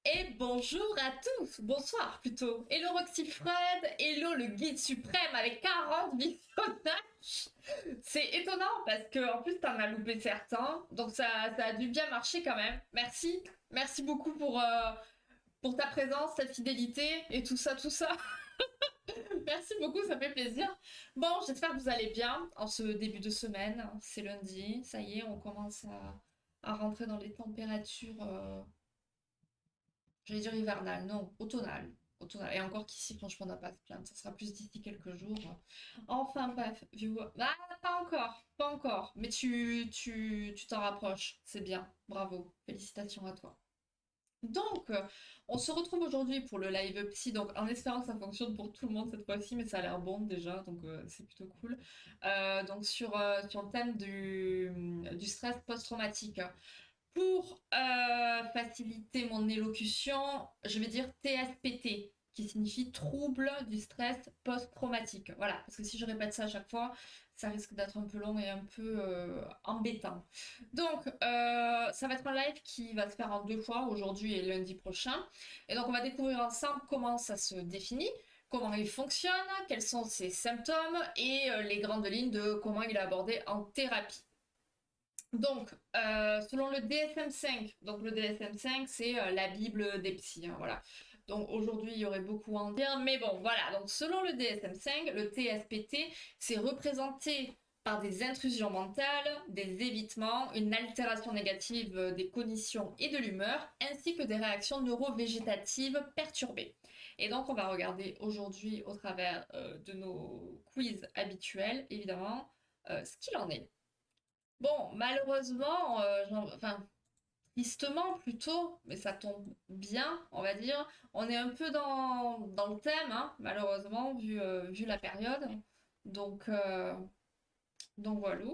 Et bonjour à tous, bonsoir plutôt. Hello Roxy Fred, hello le guide suprême avec 40 visionnages. C'est étonnant parce que en plus t'en as loupé certains, donc ça a dû bien marcher quand même. Merci, merci beaucoup pour ta présence, ta fidélité et tout ça, tout ça. Merci beaucoup, ça fait plaisir. Bon, j'espère que vous allez bien en ce début de semaine. C'est lundi, ça y est, on commence à rentrer dans les températures. J'allais dire hivernale, non, automnale. Automnale. Et encore qu'ici, franchement, on n'a pas à se plaindre. Ça sera plus d'ici quelques jours. Enfin, bref, Ah, pas encore, pas encore. Mais tu t'en rapproches. C'est bien. Bravo. Félicitations à toi. Donc, on se retrouve aujourd'hui pour le live psy. Donc, en espérant que ça fonctionne pour tout le monde cette fois-ci, mais ça a l'air bon déjà. Donc, c'est plutôt cool. Donc, sur le thème du stress post-traumatique. Pour faciliter mon élocution, je vais dire TSPT, qui signifie trouble du stress post-traumatique. Voilà, parce que si je répète ça à chaque fois, ça risque d'être un peu long et un peu embêtant. Donc, ça va être un live qui va se faire en deux fois, aujourd'hui et lundi prochain. Et donc, on va découvrir ensemble comment ça se définit, comment il fonctionne, quels sont ses symptômes et les grandes lignes de comment il est abordé en thérapie. Donc, selon le DSM-5, donc le DSM-5, c'est la Bible des psys, hein, voilà. Donc aujourd'hui, il y aurait beaucoup à en dire, mais bon, voilà. Donc selon le DSM-5, le TSPT, c'est représenté par des intrusions mentales, des évitements, une altération négative des cognitions et de l'humeur, ainsi que des réactions neurovégétatives perturbées. Et donc, on va regarder aujourd'hui, au travers de nos quiz habituels, évidemment, ce qu'il en est. Bon, malheureusement, enfin, tristement plutôt, mais ça tombe bien, on va dire. On est un peu dans le thème, hein, malheureusement, vu la période. Donc, euh, donc voilà.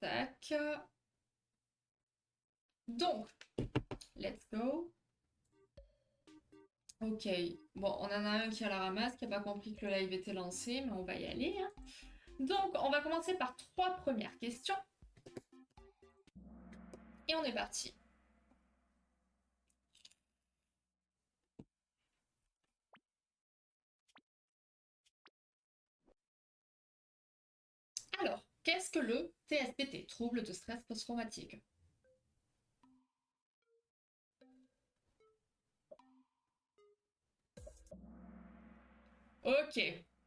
Tac. Donc, let's go. Ok. Bon, on en a un qui a la ramasse, qui n'a pas compris que le live était lancé, mais on va y aller, hein. Donc, on va commencer par trois premières questions. Et on est parti. Alors, qu'est-ce que le TSPT, trouble de stress post-traumatique? Ok,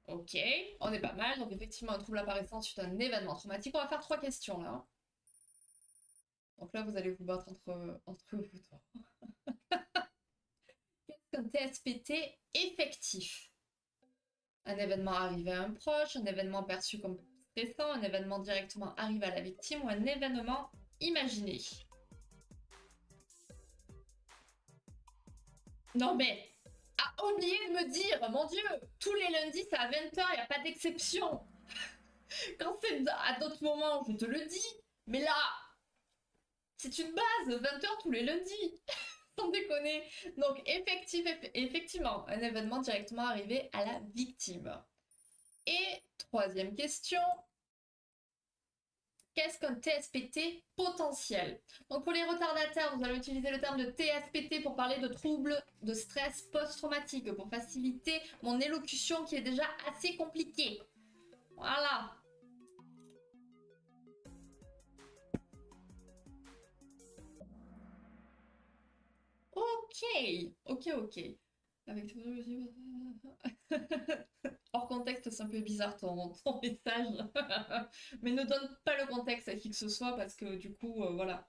ok, on est pas mal. Donc effectivement, un trouble apparaissant suite à un événement traumatique. On va faire trois questions là. Donc là, vous allez vous battre entre vous trois. Qu'est-ce qu'un TSPT effectif? Un événement arrivé à un proche, un événement perçu comme stressant, un événement directement arrivé à la victime ou un événement imaginé. Non mais, ah, oublié de me dire, mon Dieu, tous les lundis c'est à 20h, il n'y a pas d'exception. Quand c'est à d'autres moments, je te le dis. Mais là, c'est une base, 20h tous les lundis. Sans déconner. Donc, effectivement, un événement directement arrivé à la victime. Et troisième question, qu'est-ce qu'un TSPT potentiel? Donc, pour les retardataires, vous allez utiliser le terme de TSPT pour parler de troubles de stress post-traumatique, pour faciliter mon élocution qui est déjà assez compliquée. Voilà. Ok, ok, ok. Avec hors contexte, c'est un peu bizarre ton message. Mais ne donne pas le contexte à qui que ce soit parce que du coup, voilà.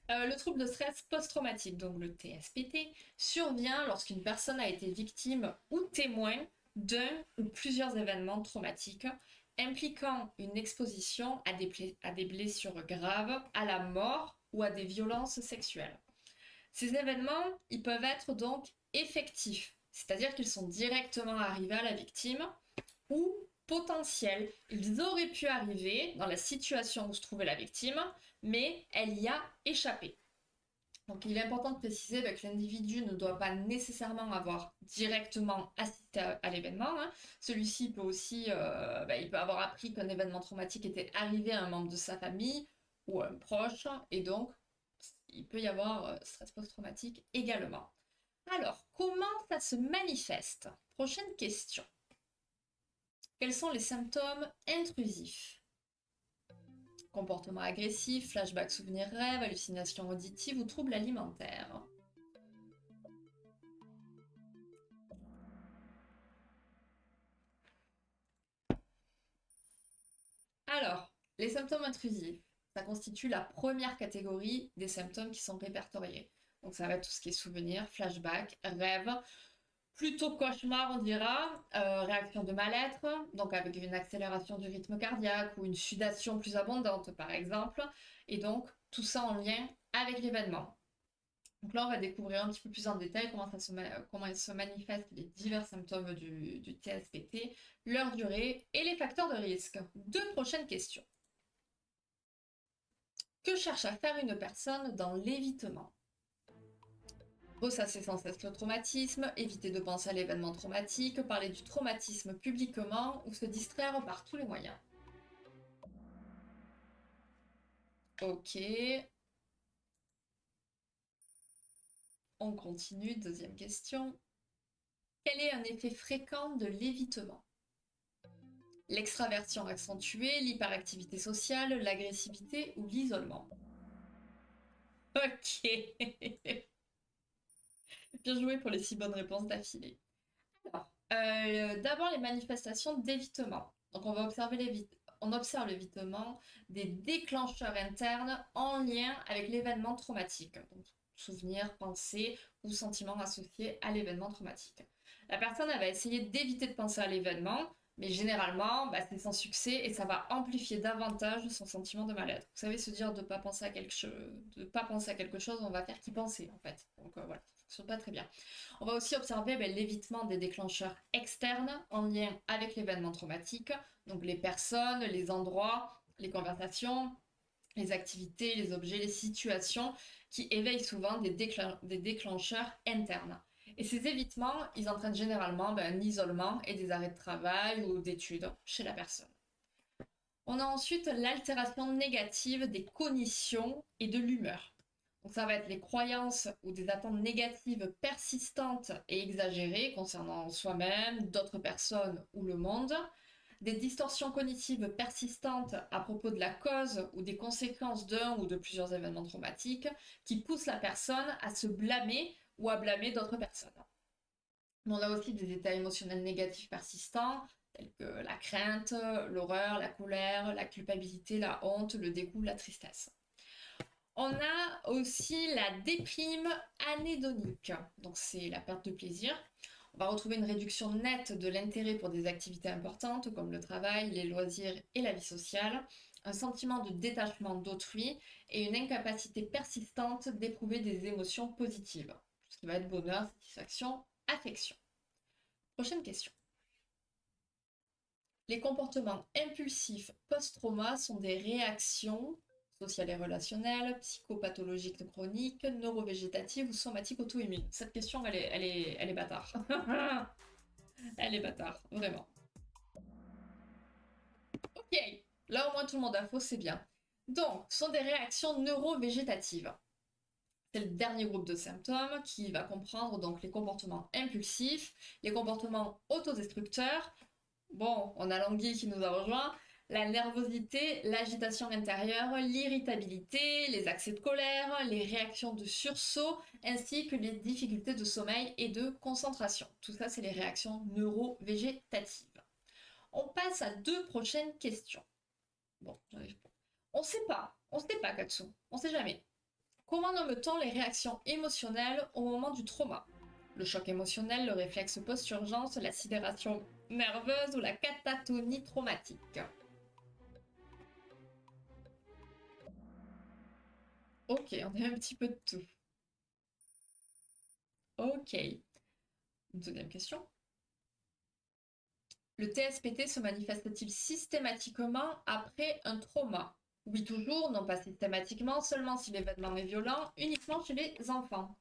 Le trouble de stress post-traumatique, donc le TSPT, survient lorsqu'une personne a été victime ou témoin d'un ou plusieurs événements traumatiques impliquant une exposition à des blessures graves, à la mort ou à des violences sexuelles. Ces événements, ils peuvent être donc effectifs, c'est-à-dire qu'ils sont directement arrivés à la victime, ou potentiels. Ils auraient pu arriver dans la situation où se trouvait la victime, mais elle y a échappé. Donc il est important de préciser que l'individu ne doit pas nécessairement avoir directement assisté à l'événement, hein. Celui-ci peut aussi il peut avoir appris qu'un événement traumatique était arrivé à un membre de sa famille ou à un proche, et donc il peut y avoir stress post-traumatique également. Alors, comment ça se manifeste? Prochaine question. Quels sont les symptômes intrusifs? Comportement agressif, flashback, souvenir, rêve, hallucination auditive ou troubles alimentaires. Alors, les symptômes intrusifs, ça constitue la première catégorie des symptômes qui sont répertoriés. Donc ça va être tout ce qui est souvenir, flashback, rêve, plutôt cauchemar on dira, réaction de mal-être, donc avec une accélération du rythme cardiaque ou une sudation plus abondante par exemple, et donc tout ça en lien avec l'événement. Donc là, on va découvrir un petit peu plus en détail comment se manifestent les divers symptômes du TSPT, leur durée et les facteurs de risque. Deux prochaines questions. Que cherche à faire une personne dans l'évitement? Ressasser sans cesse le traumatisme, éviter de penser à l'événement traumatique, parler du traumatisme publiquement ou se distraire par tous les moyens. Ok. On continue, deuxième question. Quel est un effet fréquent de l'évitement? L'extraversion accentuée, l'hyperactivité sociale, l'agressivité ou l'isolement. Ok. Bien joué pour les 6 bonnes réponses d'affilée. Alors, d'abord les manifestations d'évitement. Donc on observe l'évitement des déclencheurs internes en lien avec l'événement traumatique. Donc, souvenirs, pensées ou sentiments associés à l'événement traumatique. La personne elle va essayer d'éviter de penser à l'événement, mais généralement, c'est sans succès et ça va amplifier davantage son sentiment de mal-être. Vous savez, se dire de ne pas penser à quelque chose, on va faire qu'y penser en fait. Donc voilà, ça ne fonctionne pas très bien. On va aussi observer l'évitement des déclencheurs externes en lien avec l'événement traumatique, donc les personnes, les endroits, les conversations, les activités, les objets, les situations qui éveillent souvent des déclencheurs internes. Et ces évitements, ils entraînent généralement un isolement et des arrêts de travail ou d'études chez la personne. On a ensuite l'altération négative des cognitions et de l'humeur. Donc ça va être les croyances ou des attentes négatives persistantes et exagérées concernant soi-même, d'autres personnes ou le monde, des distorsions cognitives persistantes à propos de la cause ou des conséquences d'un ou de plusieurs événements traumatiques qui poussent la personne à se blâmer ou à blâmer d'autres personnes. On a aussi des états émotionnels négatifs persistants, tels que la crainte, l'horreur, la colère, la culpabilité, la honte, le dégoût, la tristesse. On a aussi la déprime anédonique, donc c'est la perte de plaisir. On va retrouver une réduction nette de l'intérêt pour des activités importantes comme le travail, les loisirs et la vie sociale, un sentiment de détachement d'autrui et une incapacité persistante d'éprouver des émotions positives, ce qui va être bonheur, satisfaction, affection. Prochaine question. Les comportements impulsifs post-trauma sont des réactions sociales et relationnelles, psychopathologiques chroniques, neurovégétatives ou somatiques auto-immunes. Cette question, elle est bâtard. Elle est bâtard, vraiment. Ok, là au moins tout le monde a faux, c'est bien. Donc, ce sont des réactions neurovégétatives. C'est le dernier groupe de symptômes qui va comprendre donc les comportements impulsifs, les comportements autodestructeurs. Bon, on a l'anguille qui nous a rejoint. La nervosité, l'agitation intérieure, l'irritabilité, les accès de colère, les réactions de sursaut, ainsi que les difficultés de sommeil et de concentration. Tout ça, c'est les réactions neurovégétatives. On passe à deux prochaines questions. Bon, j'arrive pas. On sait pas, Katsu, on sait jamais. Comment nomme-t-on les réactions émotionnelles au moment du trauma? Le choc émotionnel, le réflexe post-urgence, la sidération nerveuse ou la catatonie traumatique. Ok, on a un petit peu de tout. Ok. Deuxième question. Le TSPT se manifeste-t-il systématiquement après un trauma? Oui, toujours, non pas systématiquement, seulement si l'événement est violent, uniquement chez les enfants.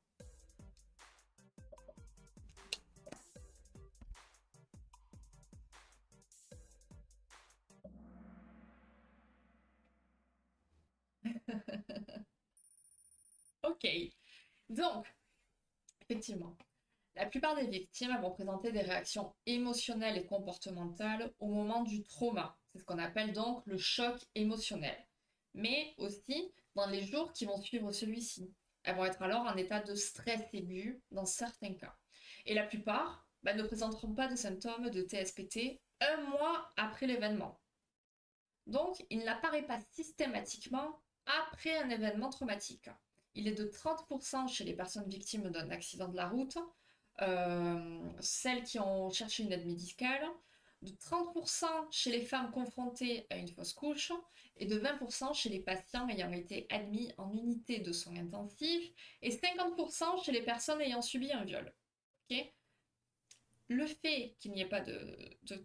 Ok. Donc, effectivement, la plupart des victimes vont présenter des réactions émotionnelles et comportementales au moment du trauma. C'est ce qu'on appelle donc le choc émotionnel. Mais aussi dans les jours qui vont suivre celui-ci. Elles vont être alors en état de stress aigu dans certains cas. Et la plupart ne présenteront pas de symptômes de TSPT un mois après l'événement. Donc, il n'apparaît pas systématiquement après un événement traumatique. Il est de 30% chez les personnes victimes d'un accident de la route, celles qui ont cherché une aide médicale, de 30% chez les femmes confrontées à une fausse couche, et de 20% chez les patients ayant été admis en unité de soins intensifs, et 50% chez les personnes ayant subi un viol. Okay, le fait qu'il n'y ait pas de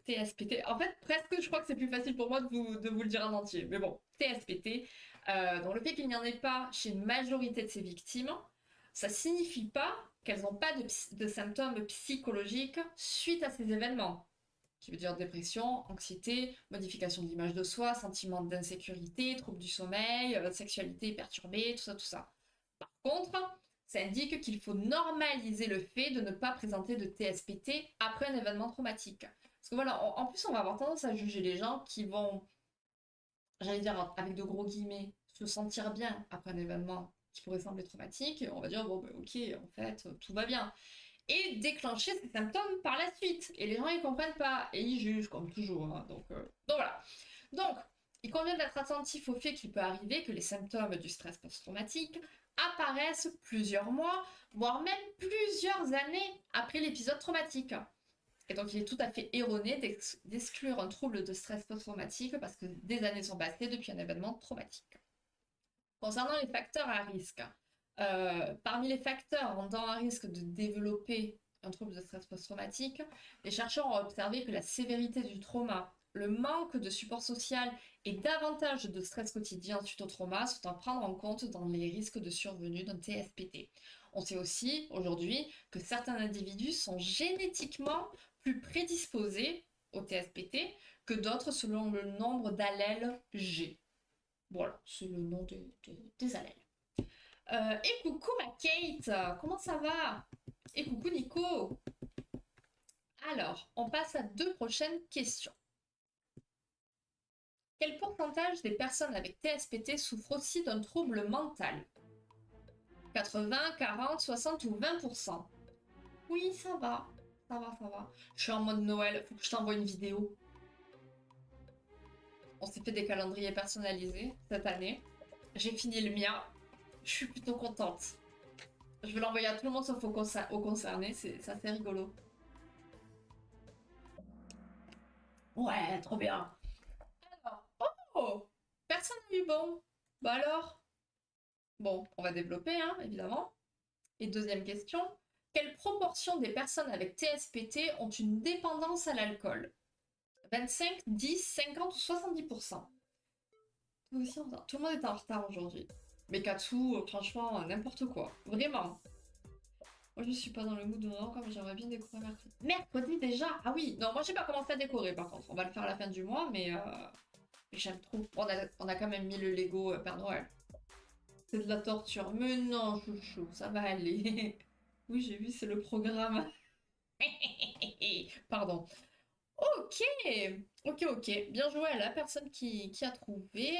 TSPT, en fait, presque, je crois que c'est plus facile pour moi de vous le dire en entier. Mais bon, TSPT, donc le fait qu'il n'y en ait pas chez une majorité de ces victimes, ça signifie pas qu'elles n'ont pas de symptômes psychologiques suite à ces événements. Qui veut dire dépression, anxiété, modification de l'image de soi, sentiment d'insécurité, troubles du sommeil, sexualité perturbée, tout ça, tout ça. Par contre, ça indique qu'il faut normaliser le fait de ne pas présenter de TSPT après un événement traumatique. Parce que voilà, en plus, on va avoir tendance à juger les gens qui vont, j'allais dire avec de gros guillemets, se sentir bien après un événement qui pourrait sembler traumatique. Et on va dire, bon, ben, ok, en fait, tout va bien. Et déclencher ces symptômes par la suite. Et les gens, ils comprennent pas. Et ils jugent, comme toujours. Hein. Donc voilà. Donc, il convient d'être attentif au fait qu'il peut arriver que les symptômes du stress post-traumatique apparaissent plusieurs mois, voire même plusieurs années après l'épisode traumatique. Et donc il est tout à fait erroné d'exclure un trouble de stress post-traumatique parce que des années sont passées depuis un événement traumatique. Concernant les facteurs à risque, parmi les facteurs rendant à risque de développer un trouble de stress post-traumatique, les chercheurs ont observé que la sévérité du trauma, le manque de support social et davantage de stress quotidien suite au trauma sont à prendre en compte dans les risques de survenue d'un TSPT. On sait aussi aujourd'hui que certains individus sont génétiquement plus prédisposés au TSPT que d'autres selon le nombre d'allèles G. Voilà, c'est le nom des allèles. Et coucou ma Kate, comment ça va? Et coucou Nico. Alors, on passe à deux prochaines questions. Quel pourcentage des personnes avec TSPT souffrent aussi d'un trouble mental? 80, 40, 60 ou 20%? Oui, ça va. Ça va, ça va. Je suis en mode Noël, faut que je t'envoie une vidéo. On s'est fait des calendriers personnalisés cette année. J'ai fini le mien. Je suis plutôt contente. Je vais l'envoyer à tout le monde sauf aux concernés, c'est assez rigolo. Ouais, trop bien. Alors, oh, personne n'a eu bon. Bah alors? Bon, on va développer, hein, évidemment. Et deuxième question, quelle proportion des personnes avec TSPT ont une dépendance à l'alcool? 25, 10, 50 ou 70%? Tout le monde est en retard aujourd'hui. Mais Katsu, franchement, n'importe quoi. Vraiment. Moi, je suis pas dans le mood de Noël comme j'aimerais bien décorer mercredi. Mercredi déjà? Ah oui, non, moi j'ai pas commencé à décorer par contre. On va le faire à la fin du mois, mais j'aime trop. On a quand même mis le Lego Père Noël. C'est de la torture. Mais non, chouchou, ça va aller. Oui, j'ai vu, c'est le programme. Pardon. Ok, ok. Bien joué à la personne qui a trouvé.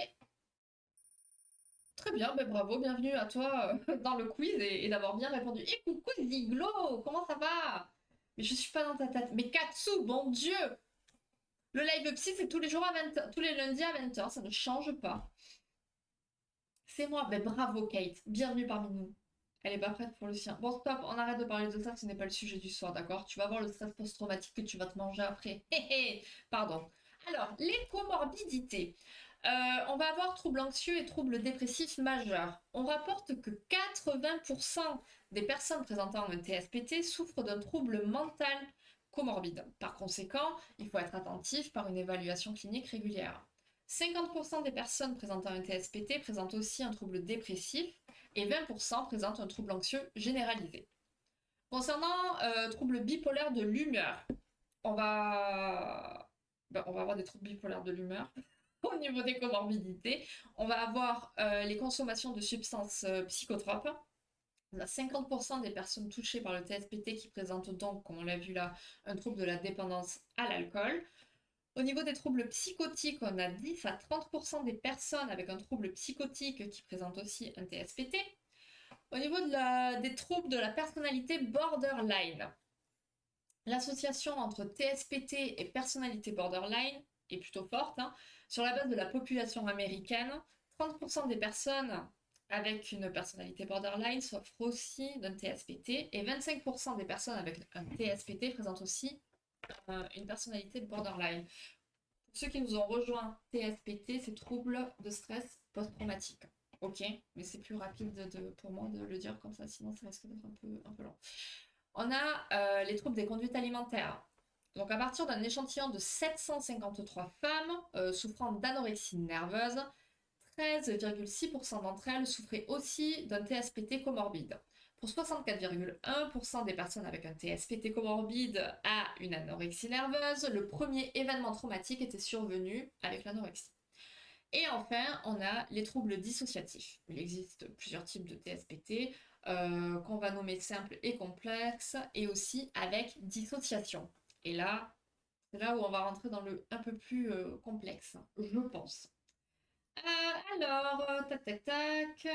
Très bien, ben bravo, bienvenue à toi dans le quiz et d'avoir bien répondu. Et coucou Ziglo, comment ça va? Mais je suis pas dans ta tête. Mais Katsu, bon Dieu! Le live psy, c'est tous les jours à 20h, tous les lundis à 20h, ça ne change pas. C'est moi, ben bravo Kate, bienvenue parmi nous. Elle est pas prête pour le sien. Bon, stop, on arrête de parler de ça, ce n'est pas le sujet du soir, d'accord? Tu vas voir le stress post-traumatique que tu vas te manger après. Pardon. Alors, les comorbidités. On va avoir troubles anxieux et troubles dépressifs majeurs. On rapporte que 80% des personnes présentant un TSPT souffrent d'un trouble mental comorbide. Par conséquent, il faut être attentif par une évaluation clinique régulière. 50% des personnes présentant un TSPT présentent aussi un trouble dépressif et 20% présentent un trouble anxieux généralisé. Concernant troubles bipolaires de l'humeur, on va avoir des troubles bipolaires de l'humeur. Au niveau des comorbidités, on va avoir les consommations de substances psychotropes, On a 50% des personnes touchées par le TSPT qui présentent donc, comme on l'a vu là, un trouble de la dépendance à l'alcool. Au niveau des troubles psychotiques, on a 10 à 30% des personnes avec un trouble psychotique qui présentent aussi un TSPT. Au niveau des troubles de la personnalité borderline, l'association entre TSPT et personnalité borderline est plutôt forte. Hein. Sur la base de la population américaine, 30% des personnes avec une personnalité borderline souffrent aussi d'un TSPT et 25% des personnes avec un TSPT présentent aussi une personnalité borderline. Pour ceux qui nous ont rejoints, TSPT, c'est troubles de stress post-traumatique. Ok, mais c'est plus rapide pour moi de le dire comme ça, sinon ça risque d'être un peu long. On a les troubles des conduites alimentaires. Donc à partir d'un échantillon de 753 femmes souffrant d'anorexie nerveuse, 13,6% d'entre elles souffraient aussi d'un TSPT comorbide. Pour 64,1% des personnes avec un TSPT comorbide à une anorexie nerveuse, le premier événement traumatique était survenu avec l'anorexie. Et enfin, on a les troubles dissociatifs. Il existe plusieurs types de TSPT qu'on va nommer simples et complexes, et aussi avec dissociation. Et là, c'est là où on va rentrer dans le un peu plus complexe, je pense. Tac, tac, tac.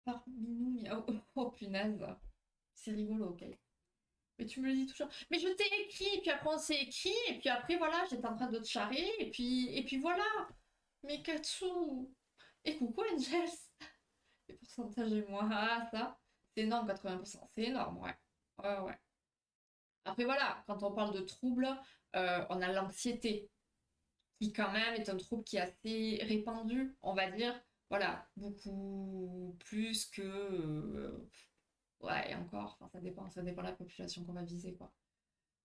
Oh, oh, punaise. C'est rigolo, ok. Mais tu me le dis toujours. Mais je t'ai écrit, puis après on s'est écrit, et puis après voilà, j'étais en train de te charrer, et puis voilà. Mais Katsu. Et coucou Angels. Les pourcentages et moi, ah ça. C'est énorme, 80%. C'est énorme, ouais. Ouais, ouais. Après voilà, quand on parle de troubles, on a l'anxiété, qui quand même est un trouble qui est assez répandu, on va dire. Voilà, beaucoup plus que ouais, et encore, enfin, ça dépend de la population qu'on va viser, quoi.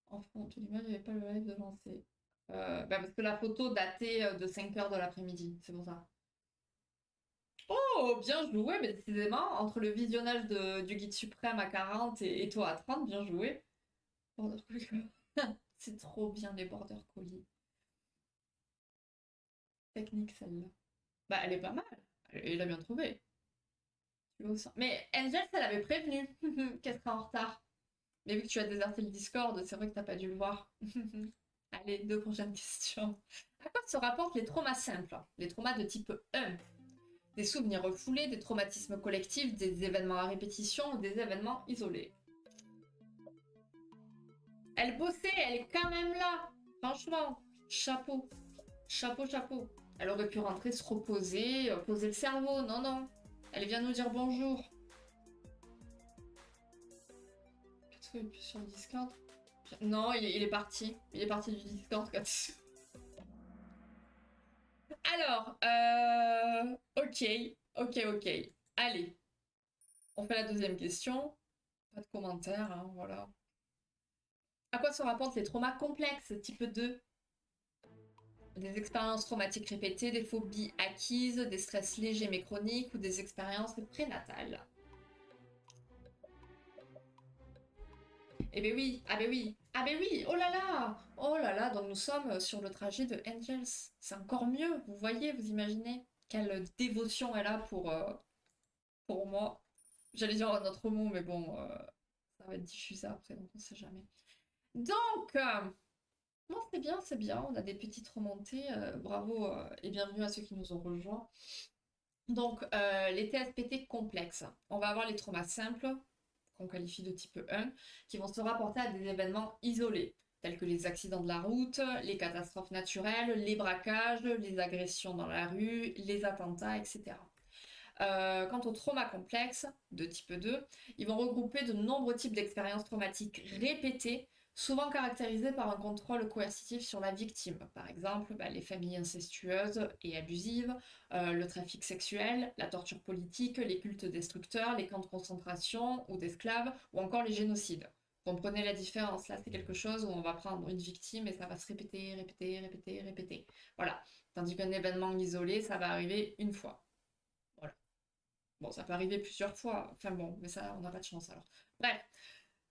En front de l'image, il n'y avait pas le live de lancer. Parce que la photo datait de 5 h de l'après-midi, c'est pour ça. Oh, bien joué, mais décidément, entre le visionnage du guide suprême à 40 et toi à 30, bien joué. Border Collie. C'est trop bien les Border Collie. Technique celle-là. Bah, elle est pas mal. Elle a bien trouvé. Mais Angel, elle avait prévenu qu'elle serait en retard. Mais vu que tu as déserté le Discord, c'est vrai que t'as pas dû le voir. Allez, deux prochaines questions. À quoi se rapportent les traumas simples? Les traumas de type 1? Des souvenirs refoulés, des traumatismes collectifs, des événements à répétition ou des événements isolés. Elle bossait, elle est quand même là. Franchement, chapeau. Chapeau, chapeau. Elle aurait pu rentrer, se reposer, poser le cerveau. Non, non. Elle vient nous dire bonjour. Qu'est-ce qu'il sur le Discord? Non, il est parti. Il est parti du Discord. Alors, ok, ok, ok. Allez, on fait la deuxième question. Pas de commentaires, hein, voilà. À quoi se rapportent les traumas complexes, type 2? Des expériences traumatiques répétées, des phobies acquises, des stress légers mais chroniques ou des expériences prénatales. Eh ben oui, ah ben oui, ah ben oui, oh là là, donc nous sommes sur le trajet de Angels. C'est encore mieux, vous voyez, vous imaginez quelle dévotion elle a pour moi. J'allais dire un autre mot, mais bon, ça va être diffusé après, donc on sait jamais. Donc, non, c'est bien, on a des petites remontées. Bravo et bienvenue à ceux qui nous ont rejoints. Donc, les TSPT complexes. On va avoir les traumas simples, qu'on qualifie de type 1, qui vont se rapporter à des événements isolés, tels que les accidents de la route, les catastrophes naturelles, les braquages, les agressions dans la rue, les attentats, etc. Quant aux traumas complexes de type 2, ils vont regrouper de nombreux types d'expériences traumatiques répétées, souvent caractérisées par un contrôle coercitif sur la victime. Par exemple, les familles incestueuses et abusives, le trafic sexuel, la torture politique, les cultes destructeurs, les camps de concentration ou d'esclaves, ou encore les génocides. Comprenez la différence, là c'est quelque chose où on va prendre une victime et ça va se répéter, répéter, répéter, répéter. Voilà. Tandis qu'un événement isolé, ça va arriver une fois. Voilà. Bon, ça peut arriver plusieurs fois. Enfin bon, mais ça, on n'a pas de chance alors. Bref,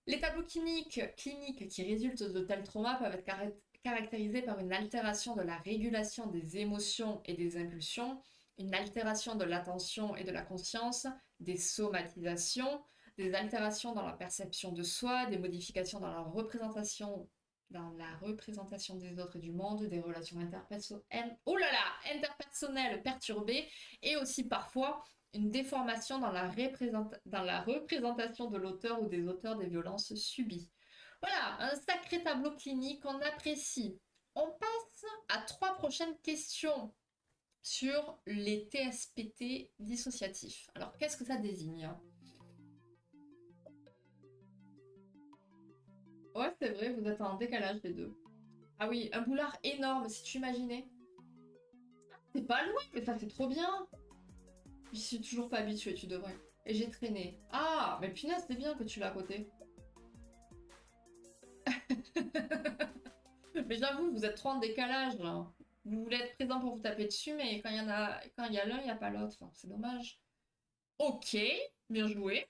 les tableaux cliniques qui résultent de tels traumas peuvent être caractérisés par une altération de la régulation des émotions et des impulsions, une altération de l'attention et de la conscience, des somatisations, des altérations dans la perception de soi, des modifications dans la représentation des autres et du monde, des relations interpersonnelles perturbées, et aussi parfois une déformation dans la représentation de l'auteur ou des auteurs des violences subies. Voilà, un sacré tableau clinique, on apprécie. On passe à 3 prochaines questions sur les TSPT dissociatifs. Alors, qu'est-ce que ça désigne? Ouais, c'est vrai, vous êtes en décalage les deux. Ah oui, un boulard énorme, si tu imaginais. C'est pas loin, mais ça c'est trop bien. J'y suis toujours pas habituée, tu devrais. Et j'ai traîné. Ah, mais punaise, c'est bien que tu l'as à côté. Mais j'avoue, vous êtes trop en décalage là. Vous voulez être présent pour vous taper dessus, mais quand il y a l'un, il n'y a pas l'autre. Enfin, c'est dommage. Ok, bien joué.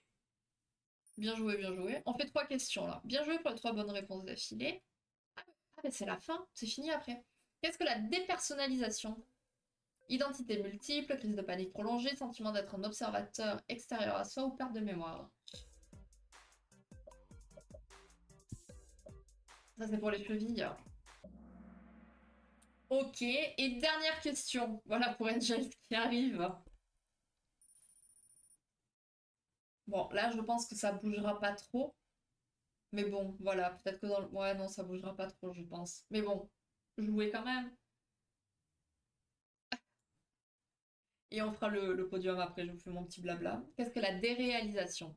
Bien joué, bien joué. On fait 3 questions là. Bien joué pour les 3 bonnes réponses d'affilée. Ah, mais c'est la fin, c'est fini après. Qu'est-ce que la dépersonnalisation? Identité multiple, crise de panique prolongée, sentiment d'être un observateur extérieur à soi ou perte de mémoire. Ça, c'est pour les chevilles. Ok, et dernière question. Voilà pour Angel qui arrive. Bon, là, je pense que ça bougera pas trop. Mais bon, voilà, peut-être que dans le... Ouais, non, ça bougera pas trop, je pense. Mais bon, jouez quand même. Et on fera le podium après, je vous fais mon petit blabla. Qu'est-ce que la déréalisation?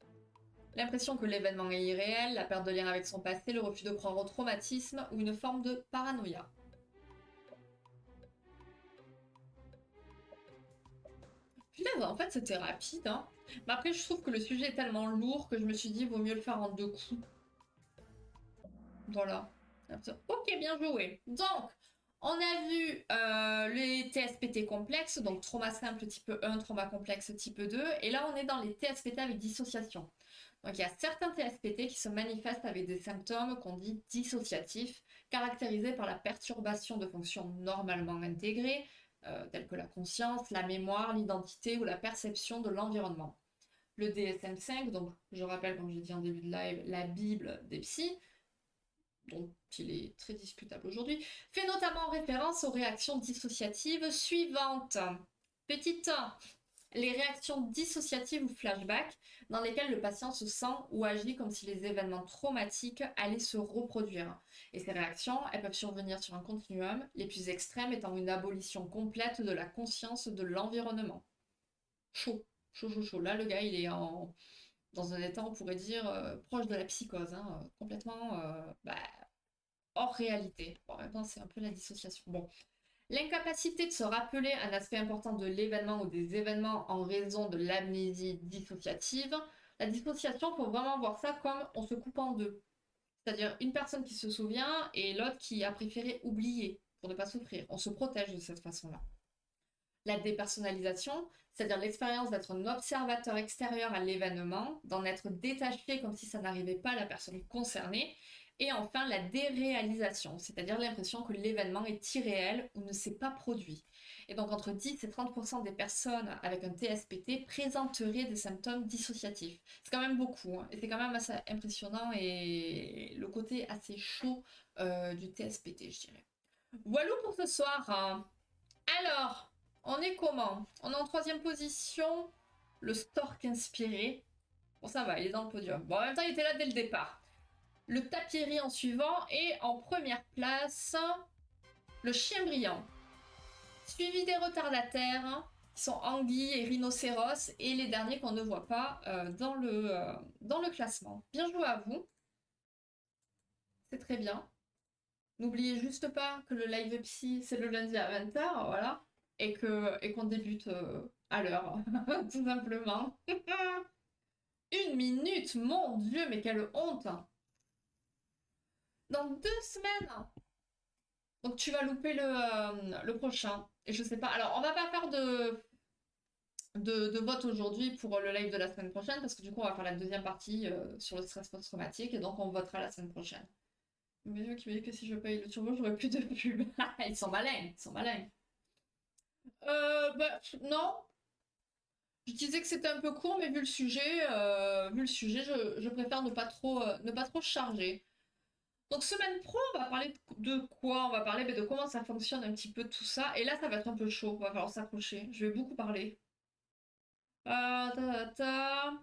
L'impression que l'événement est irréel, la perte de lien avec son passé, le refus de croire au traumatisme ou une forme de paranoïa. Putain, en fait, c'était rapide, hein. Mais après, je trouve que le sujet est tellement lourd que je me suis dit, vaut mieux le faire en 2 coups. Voilà. Ok, bien joué. Donc, on a vu les TSPT complexes, donc trauma simple type 1, trauma complexe type 2, et là on est dans les TSPT avec dissociation. Donc il y a certains TSPT qui se manifestent avec des symptômes qu'on dit dissociatifs, caractérisés par la perturbation de fonctions normalement intégrées, telles que la conscience, la mémoire, l'identité ou la perception de l'environnement. Le DSM-5, donc je rappelle comme j'ai dit en début de live, la Bible des psys, dont il est très discutable aujourd'hui, fait notamment référence aux réactions dissociatives suivantes. Petit 1, les réactions dissociatives ou flashbacks, dans lesquelles le patient se sent ou agit comme si les événements traumatiques allaient se reproduire. Et ces réactions, elles peuvent survenir sur un continuum, les plus extrêmes étant une abolition complète de la conscience de l'environnement. Chaud, chaud, chaud, chaud. Là, le gars, il est dans un état, on pourrait dire, proche de la psychose, hein, complètement hors réalité. Bon, en même temps, c'est un peu la dissociation. Bon. L'incapacité de se rappeler un aspect important de l'événement ou des événements en raison de l'amnésie dissociative. La dissociation, il faut vraiment voir ça comme on se coupe en deux. C'est-à-dire une personne qui se souvient et l'autre qui a préféré oublier pour ne pas souffrir. On se protège de cette façon-là. La dépersonnalisation, c'est-à-dire l'expérience d'être un observateur extérieur à l'événement, d'en être détaché comme si ça n'arrivait pas à la personne concernée. Et enfin, la déréalisation, c'est-à-dire l'impression que l'événement est irréel ou ne s'est pas produit. Et donc, entre 10 et 30% des personnes avec un TSPT présenteraient des symptômes dissociatifs. C'est quand même beaucoup, hein, et c'est quand même assez impressionnant et le côté assez chaud du TSPT, je dirais. Voilà pour ce soir, hein. Alors, on est comment? On est en 3e position. Le Stork inspiré. Bon, ça va, il est dans le podium. Bon, en même temps, il était là dès le départ. Le tapiri en suivant. Et en première place, le chien brillant. Suivi des retardataires, qui sont anguilles et rhinocéros. Et les derniers qu'on ne voit pas dans le classement. Bien joué à vous. C'est très bien. N'oubliez juste pas que le live psy, c'est le lundi à 20h, voilà. Et qu'on débute à l'heure, tout simplement. 1 minute, mon Dieu, mais quelle honte! Dans 2 semaines! Donc tu vas louper le prochain. Et je sais pas. Alors, on va pas faire de vote aujourd'hui pour le live de la semaine prochaine, parce que du coup, on va faire la deuxième partie sur le stress post-traumatique, et donc on votera la semaine prochaine. Mais eux qui me dit que si je paye le turbo, j'aurai plus de pub. Ils sont malins, ils sont malins. Non, Je disais que c'était un peu court, mais vu le sujet, je préfère ne pas trop charger. Donc semaine pro, on va parler de quoi? On va parler de comment ça fonctionne un petit peu tout ça. Et là, ça va être un peu chaud, on va falloir s'accrocher. Je vais beaucoup parler. Ta, ta, ta.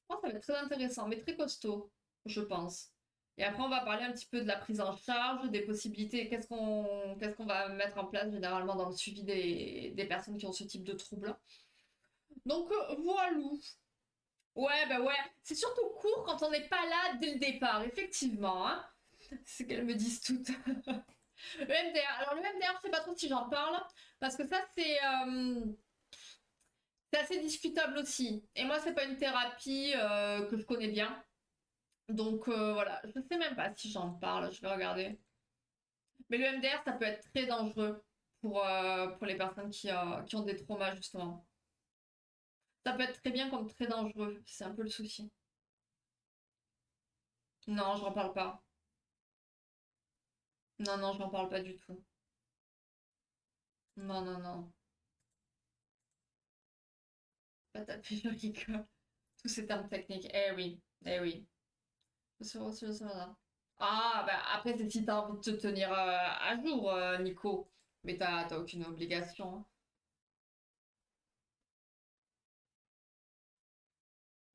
Oh, ça va être très intéressant, mais très costaud, je pense. Et après, on va parler un petit peu de la prise en charge, des possibilités, qu'est-ce qu'on va mettre en place généralement dans le suivi des personnes qui ont ce type de trouble. Donc voilà. Ouais, bah ouais. C'est surtout court quand on n'est pas là dès le départ, effectivement. Hein. C'est qu'elles me disent toutes. Le MDR. Alors le MDR, je sais pas trop si j'en parle, parce que ça, c'est assez discutable aussi. Et moi, c'est pas une thérapie que je connais bien. Donc voilà, je sais même pas si j'en parle, je vais regarder. Mais le MDR, ça peut être très dangereux pour les personnes qui ont des traumas, justement. Ça peut être très bien comme très dangereux, c'est un peu le souci. Non, j'en parle pas. Non, non, j'en parle pas du tout. Non, non, non. Pas taper, je rigole. Tous ces termes techniques. Eh oui, eh oui. Voilà. Ah, bah après, c'est si t'as envie de te tenir à jour, Nico. Mais t'as aucune obligation. Hein.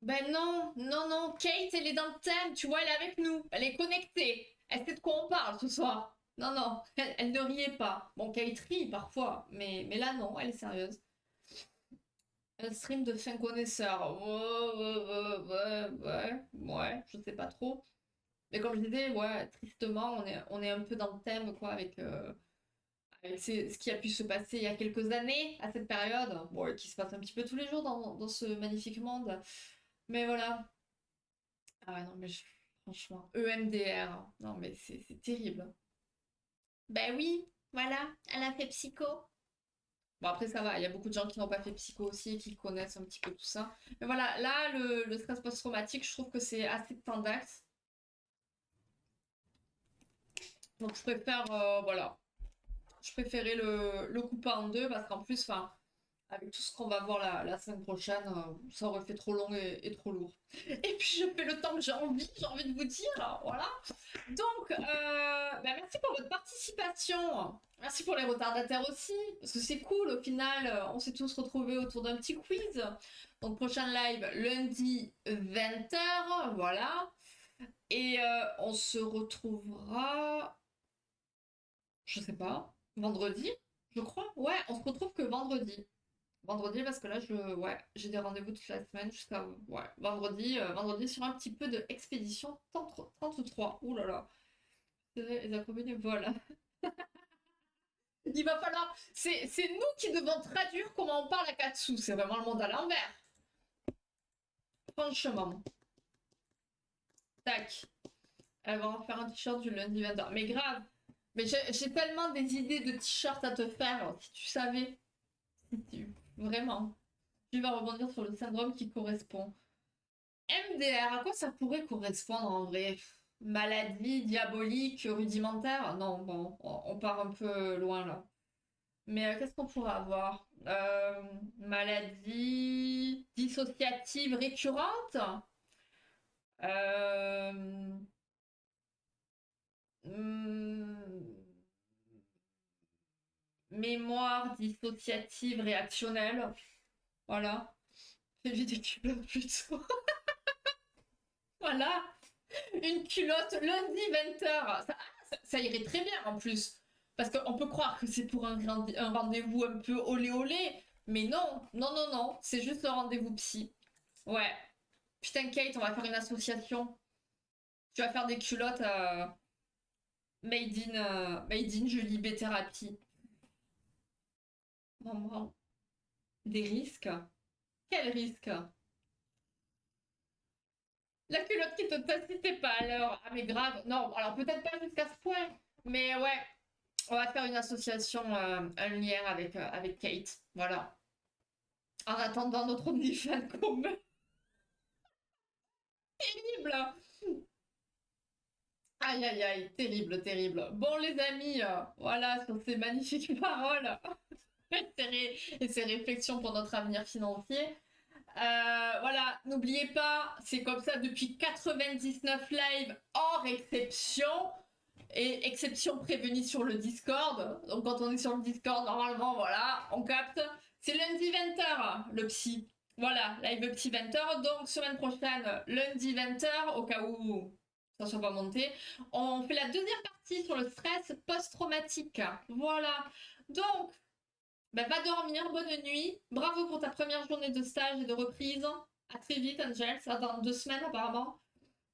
Ben non, non, non. Kate, elle est dans le thème, tu vois, elle est avec nous. Elle est connectée. Elle sait de quoi on parle ce soir. Non, non, elle ne riait pas. Bon, Kate rit parfois, mais là, non, elle est sérieuse. Un stream de fin connaisseur. Ouais, ouais, ouais, ouais, ouais, je sais pas trop. Mais comme je disais, ouais, tristement, on est un peu dans le thème, quoi, avec ce qui a pu se passer il y a quelques années, à cette période, bon, et qui se passe un petit peu tous les jours dans ce magnifique monde. Mais voilà. Ah ouais, non, mais franchement, EMDR, non, mais c'est terrible. Ben oui, voilà, elle a fait psycho. Bon, après, ça va, il y a beaucoup de gens qui n'ont pas fait psycho aussi et qui connaissent un petit peu tout ça. Mais voilà, là, le stress post-traumatique, je trouve que c'est assez de temps d'axe. Donc, je préfère, voilà, je préférais le couper en deux parce qu'en plus, enfin, avec tout ce qu'on va voir la semaine prochaine, ça aurait fait trop long et trop lourd. Et puis, je fais le temps que j'ai envie de vous dire, voilà. Donc, bah, merci pour votre participation. Merci pour les retardataires aussi, parce que c'est cool, au final, on s'est tous retrouvés autour d'un petit quiz. Donc, prochain live lundi 20h, voilà. Et on se retrouvera, je sais pas, vendredi, je crois. Ouais, on se retrouve que vendredi. Vendredi, parce que là, ouais, j'ai des rendez-vous toute la semaine jusqu'à, ouais, vendredi sur un petit peu de expédition 33. Ouh là là. Les accompagnés, voilà. Il va falloir. C'est nous qui devons traduire comment on parle à Katsu. C'est vraiment le monde à l'envers. Franchement. Tac. Elle va en faire un t-shirt du lundi 20h. Mais grave. Mais j'ai tellement des idées de t-shirts à te faire. Si tu savais. Vraiment. Tu vas rebondir sur le syndrome qui correspond. MDR, à quoi ça pourrait correspondre en vrai? Maladie diabolique rudimentaire? Non, bon, on part un peu loin là. Mais qu'est-ce qu'on pourrait avoir? Maladie dissociative récurrente? Euh, hmm, Mémoire dissociative réactionnelle? Voilà. Fais lui des culottes plutôt. Voilà. Une culotte lundi 20h. Ça irait très bien en plus. Parce qu'on peut croire que c'est pour un rendez-vous un peu olé olé. Mais non, non, non, non. C'est juste un rendez-vous psy. Ouais. Putain, Kate, on va faire une association. Tu vas faire des culottes made in Jolie B thérapie. Maman. Des risques? Quel risque? La culotte qui te t'assistait pas alors. Ah, mais grave. Non, alors peut-être pas jusqu'à ce point. Mais ouais, on va faire une association, un lien avec Kate. Voilà. En attendant notre OnlyFans commun. Terrible. Aïe, aïe, aïe. Terrible, terrible. Bon, les amis, voilà, sur ces magnifiques paroles et ces réflexions pour notre avenir financier. Voilà, n'oubliez pas, c'est comme ça depuis 99 lives hors exception. Et exception prévenue sur le Discord. Donc quand on est sur le Discord, normalement, voilà, on capte. C'est lundi 20h, le psy. Voilà, live psy 20h. Donc semaine prochaine, lundi 20h, au cas où ça soit pas monté. On fait la deuxième partie sur le stress post-traumatique. Voilà. Donc, ben, va dormir, bonne nuit. Bravo pour ta première journée de stage et de reprise. À très vite, Angel. Ça dans 2 semaines apparemment.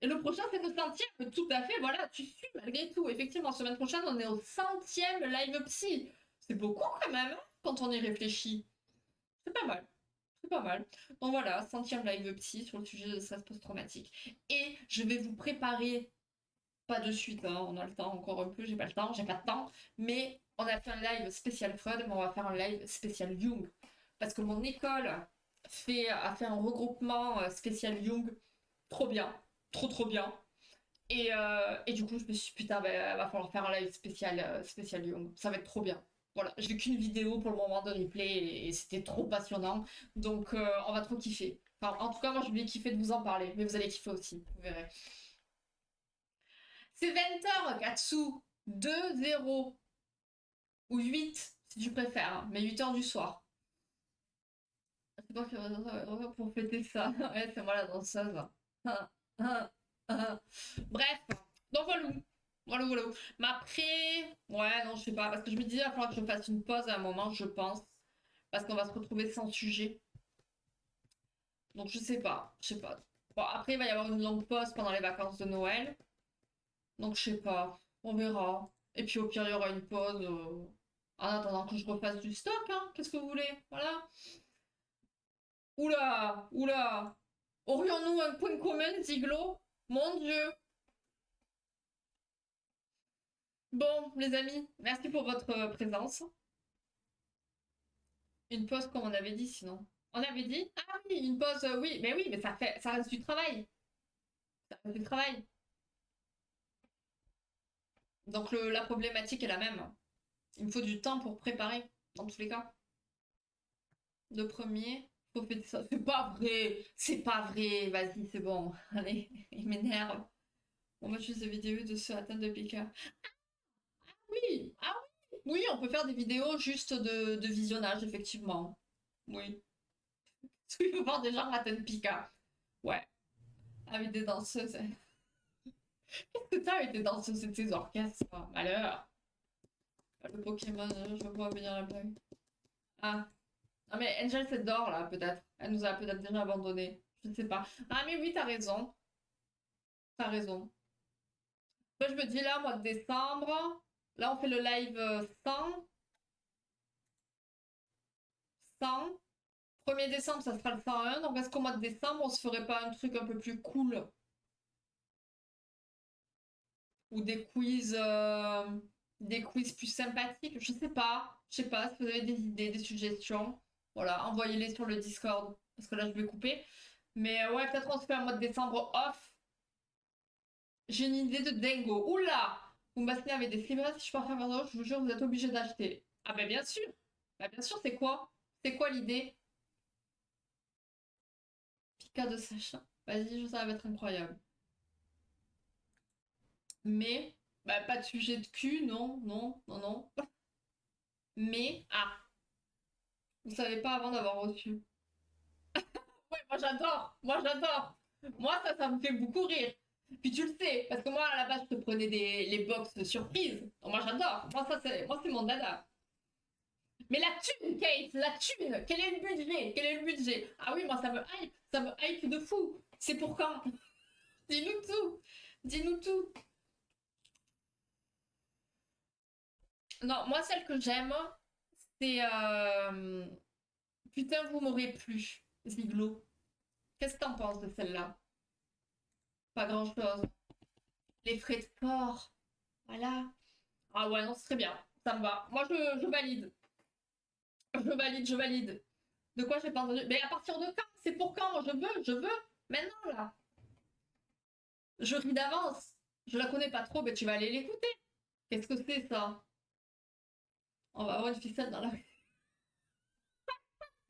Et le prochain, c'est le centième. Tout à fait, voilà, tu suis malgré tout. Effectivement, semaine prochaine, on est au 100e live psy. C'est beaucoup quand même, hein, quand on y réfléchit. C'est pas mal. C'est pas mal. Donc voilà, 100e live psy sur le sujet de stress post-traumatique. Et je vais vous préparer, pas de suite, hein, on a le temps encore un peu, j'ai pas le temps, j'ai pas de temps. Mais on a fait un live spécial Freud, mais on va faire un live spécial Jung. Parce que mon école a fait un regroupement spécial Jung. Trop bien. Trop bien. Et du coup, je me suis dit, putain, bah, va falloir faire un live spécial Young. Ça va être trop bien. Voilà, j'ai vu qu'une vidéo pour le moment de replay et c'était trop passionnant. Donc, on va trop kiffer. Enfin, en tout cas, moi, je vais kiffer de vous en parler. Mais vous allez kiffer aussi, vous verrez. C'est 20h, Katsu. 2-0. Ou 8, si tu préfères. Hein, mais 8h du soir. C'est toi qui vas pour fêter ça. Ouais, c'est moi la danseuse. Bref. Donc voilà. Voilà. Mais après, ouais, non, je sais pas. Parce que je me disais, il va falloir que je fasse une pause à un moment, je pense. Parce qu'on va se retrouver sans sujet. Donc je sais pas. Je sais pas. Bon, après, il va y avoir une longue pause pendant les vacances de Noël. Donc je sais pas. On verra. Et puis au pire, il y aura une pause en attendant que je refasse du stock, hein. Qu'est-ce que vous voulez? Voilà. Oula. Aurions-nous un point commun, Ziglo? Mon Dieu. Bon, les amis, merci pour votre présence. Une pause comme on avait dit sinon. On avait dit? Ah oui, une pause, oui, mais ça reste du travail. Ça reste du travail. Donc la problématique est la même. Il me faut du temps pour préparer, dans tous les cas. Le premier, faut faire ça. C'est pas vrai, vas-y, c'est bon. Allez, il m'énerve. On va juste des vidéos de ce atteint de piqueur. Oui, ah oui, on peut faire des vidéos juste de visionnage, effectivement. Oui. Tu veux voir des gens atteindre Pika. Ouais. Avec des danseuses. Qu'est-ce que t'as avec des danseuses et tes orchestres? Malheur. Le Pokémon, je vois venir la blague. Ah. Non mais Angel c'est d'or là, peut-être. Elle nous a peut-être déjà abandonnés. Je ne sais pas. Ah mais oui, t'as raison. T'as raison. Moi je me dis là, mois de décembre. Là on fait le live 100. 100. 1er décembre, ça sera le 101. Donc est-ce qu'au mois de décembre, on se ferait pas un truc un peu plus cool? Ou des quiz plus sympathiques, je sais pas. Je sais pas, si vous avez des idées, des suggestions, voilà, envoyez-les sur le Discord, parce que là je vais couper. Mais ouais, peut-être on se fait un mois de décembre off. J'ai une idée de dingo. Oula! Vous me bassinez avec des fibres, si je peux en faire un autre, je vous jure, vous êtes obligé d'acheter. Ah bah bien sûr! Bah bien sûr, c'est quoi? C'est quoi l'idée? Pika de Sacha. Vas-y, ça va être incroyable. Mais, bah pas de sujet de cul, non. Mais, ah, vous savez pas avant d'avoir reçu. Ouais, moi j'adore. Moi ça me fait beaucoup rire. Puis tu le sais, parce que moi à la base je te prenais les box de surprise. Donc, moi j'adore. Moi c'est mon dada. Mais la thune, Kate, la thune. Quel est le budget? Quel est le budget? Ah oui, moi ça me hype de fou. C'est pour quand? Dis-nous tout. Dis-nous tout. Non, moi celle que j'aime, c'est putain vous m'aurez plu. Ziglo. Qu'est-ce que t'en penses de celle-là? Pas grand-chose. Les frais de port. Voilà. Ah ouais, non, c'est très bien. Ça me va. Moi, je valide. Je valide. De quoi j'ai pas entendu? Mais à partir de quand? C'est pour quand? Moi, je veux. Maintenant, là. Je ris d'avance. Je la connais pas trop, mais tu vas aller l'écouter. Qu'est-ce que c'est, ça? On va avoir une ficelle dans la rue.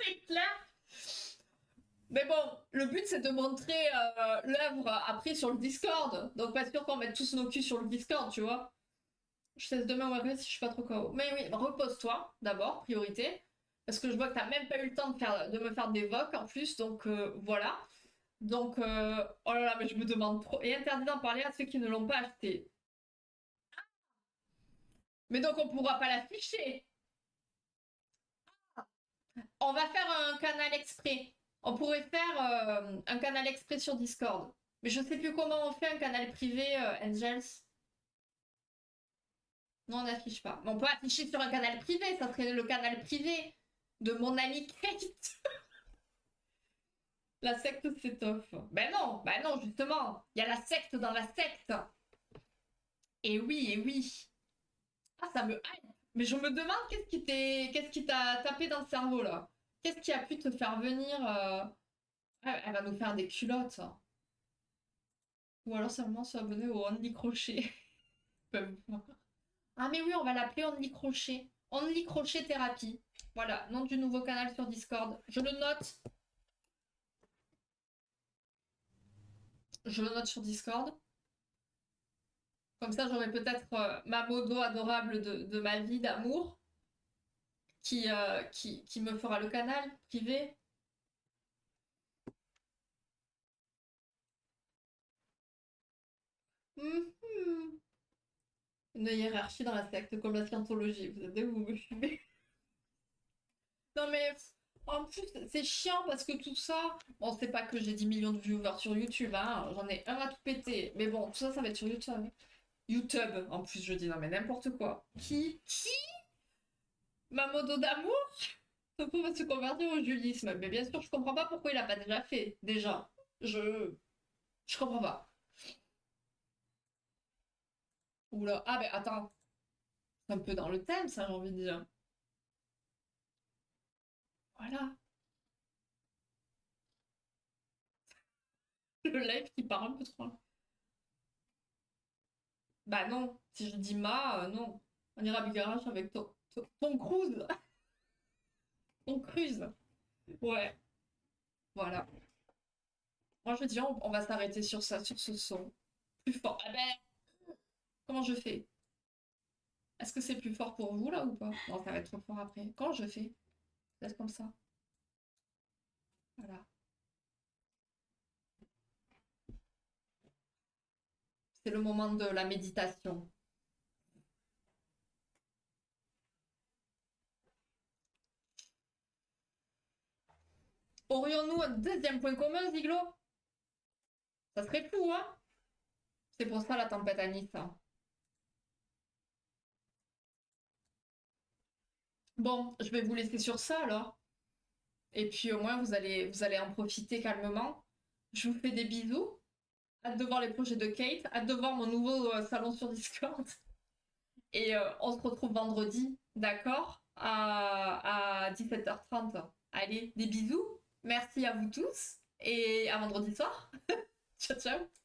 C'est clair. Mais bon, le but c'est de montrer l'œuvre après sur le Discord. Donc pas sûr qu'on mette tous nos culs sur le Discord, tu vois. Je cesse demain ou après si je suis pas trop KO. Mais oui, repose-toi d'abord, priorité. Parce que je vois que t'as même pas eu le temps de me faire des vocs en plus, donc voilà. Donc, oh là là, mais je me demande trop. Et interdit d'en parler à ceux qui ne l'ont pas acheté. Mais donc on pourra pas l'afficher. On va faire un canal exprès. On pourrait faire un canal exprès sur Discord. Mais je sais plus comment on fait un canal privé, Angels. Non, on n'affiche pas. Mais on peut afficher sur un canal privé. Ça serait le canal privé de mon ami Kate. La secte c'est off. Ben non, justement. Il y a la secte dans la secte. Et oui. Ah, ça me hype. Mais je me demande qu'est-ce qui t'a tapé dans le cerveau là. Qu'est-ce qui a pu te faire venir ah, elle va nous faire des culottes. Ou alors seulement se abonner au Only Crochet. Ah mais oui, on va l'appeler Only Crochet. Only Crochet Thérapie. Voilà, nom du nouveau canal sur Discord. Je le note. Je le note sur Discord. Comme ça, j'aurai peut-être ma modo adorable de ma vie d'amour qui me fera le canal privé. Mhm. Une hiérarchie dans la secte comme la scientologie. Vous êtes où vous me fumez. Non mais en plus c'est chiant parce que tout ça, bon c'est pas que j'ai 10 millions de viewers sur YouTube, hein, j'en ai un à tout péter. Mais bon, tout ça, ça va être sur YouTube. YouTube, en plus je dis non mais n'importe quoi. Qui ma modo d'amour va se convertir au julisme. Mais bien sûr, je comprends pas pourquoi il a pas déjà fait. Déjà, je comprends pas. Oula, ah ben attends, c'est un peu dans le thème ça, j'ai envie de dire. Voilà, le live qui part un peu trop loin. Bah non, si je dis non. On ira à Bucarest avec ton cruise. Ton cruise. Ouais, voilà. Moi je dis on va s'arrêter sur ça, sur ce son. Plus fort. Ah ben, comment je fais? Est-ce que c'est plus fort pour vous là ou pas? Non, ça va être trop fort après. Quand je fais? Peut-être comme ça. Voilà. C'est le moment de la méditation. Aurions-nous un deuxième point commun, Ziglo? Ça serait fou, hein? C'est pour ça la tempête à Nice, hein. Bon, je vais vous laisser sur ça alors. Et puis au moins vous allez en profiter calmement. Je vous fais des bisous. Hâte de voir les projets de Kate. Hâte de voir mon nouveau salon sur Discord. Et on se retrouve vendredi, d'accord? À 17h30. Allez, des bisous. Merci à vous tous. Et à vendredi soir. Ciao, ciao.